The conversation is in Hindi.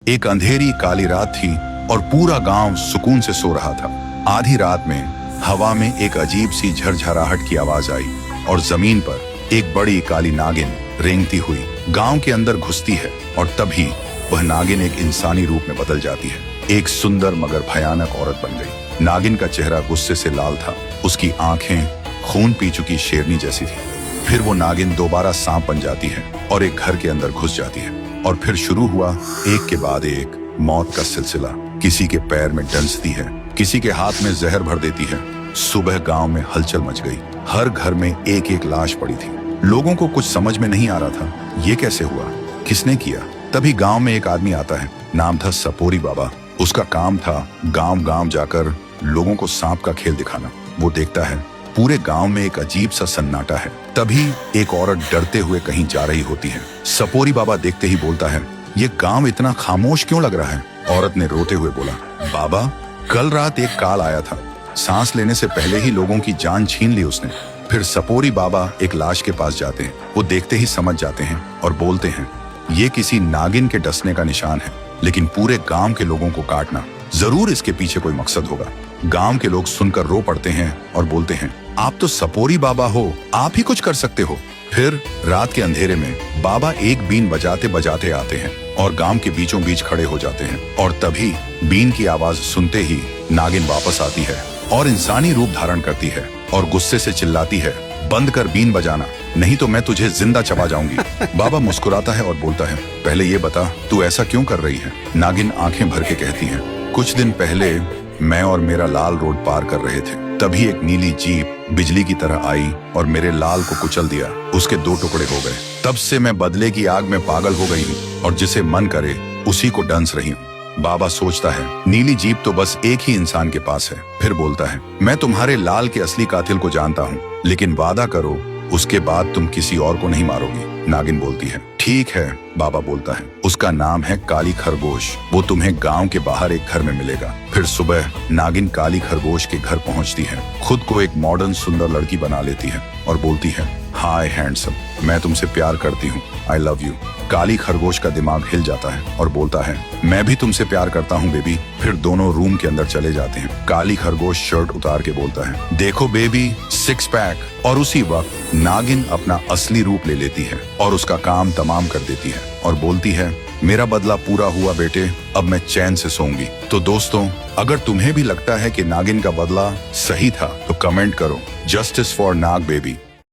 एक अंधेरी काली रात थी और पूरा गांव सुकून से सो रहा था। आधी रात में हवा में एक अजीब सी झरझराहट की आवाज आई और जमीन पर एक बड़ी काली नागिन रेंगती हुई गांव के अंदर घुसती है और तभी वह नागिन एक इंसानी रूप में बदल जाती है। एक सुंदर मगर भयानक औरत बन गई। नागिन का चेहरा गुस्से से लाल था, उसकी आंखें खून पी चुकी शेरनी जैसी थी। फिर वो नागिन दोबारा सांप बन जाती है और एक घर के अंदर घुस जाती है और फिर शुरू हुआ एक के बाद एक मौत का सिलसिला। किसी के पैर में डंसती है, किसी के हाथ में जहर भर देती है। सुबह गांव में हलचल मच गई, हर घर में एक एक लाश पड़ी थी। लोगों को कुछ समझ में नहीं आ रहा था, ये कैसे हुआ, किसने किया। तभी गांव में एक आदमी आता है, नाम था सपोरी बाबा। उसका काम था गांव गांव जाकर लोगों को सांप का खेल दिखाना। वो देखता है पूरे गांव में एक अजीब सा सन्नाटा है। तभी एक औरत डरते हुए कहीं जा रही होती है। सपोरी बाबा देखते ही बोलता है, ये गांव इतना खामोश क्यों लग रहा है। औरत ने रोते हुए बोला, बाबा कल रात एक काल आया था, सांस लेने से पहले ही लोगों की जान छीन ली उसने। फिर सपोरी बाबा एक लाश के पास जाते हैं। वो देखते ही समझ जाते हैं और बोलते हैं, ये किसी नागिन के डसने का निशान है, लेकिन पूरे गांव के लोगों को काटना, जरूर इसके पीछे कोई मकसद होगा। गांव के लोग सुनकर रो पड़ते हैं और बोलते हैं, आप तो सपोरी बाबा हो, आप ही कुछ कर सकते हो। फिर रात के अंधेरे में बाबा एक बीन बजाते बजाते आते हैं और गांव के बीचों बीच खड़े हो जाते हैं। और तभी बीन की आवाज सुनते ही नागिन वापस आती है और इंसानी रूप धारण करती है और गुस्से से चिल्लाती है, बंद कर बीन बजाना, नहीं तो मैं तुझे जिंदा चबा जाऊंगी। बाबा मुस्कुराता है और बोलता है, पहले ये बता तू ऐसा क्यों कर रही है। नागिन आंखें भर के कहती है, कुछ दिन पहले मैं और मेरा लाल रोड पार कर रहे थे, तभी एक नीली जीप बिजली की तरह आई और मेरे लाल को कुचल दिया। उसके 2 टुकड़े हो गए। तब से मैं बदले की आग में पागल हो गई हूँ और जिसे मन करे उसी को डंस रही हूँ। बाबा सोचता है, नीली जीप तो बस एक ही इंसान के पास है। फिर बोलता है, मैं तुम्हारे लाल के असली कातिल को जानता हूँ, लेकिन वादा करो उसके बाद तुम किसी और को नहीं मारोगी। नागिन बोलती है, ठीक है। बाबा बोलता है, उसका नाम है काली खरगोश, वो तुम्हें गांव के बाहर एक घर में मिलेगा। फिर सुबह नागिन काली खरगोश के घर पहुंचती है, खुद को एक मॉडर्न सुंदर लड़की बना लेती है और बोलती है, हाय हैंडसम, मैं तुमसे प्यार करती हूँ, आई लव यू। काली खरगोश का दिमाग हिल जाता है और बोलता है, मैं भी तुमसे प्यार करता हूँ बेबी। फिर दोनों रूम के अंदर चले जाते हैं। काली खरगोश शर्ट उतार के बोलता है, देखो बेबी, 6 पैक। और उसी वक्त नागिन अपना असली रूप ले लेती है और उसका काम तमाम कर देती है और बोलती है, मेरा बदला पूरा हुआ बेटे, अब मैं चैन से सोऊंगी। तो दोस्तों, अगर तुम्हें भी लगता है कि नागिन का बदला सही था तो कमेंट करो, जस्टिस फॉर नाग बेबी।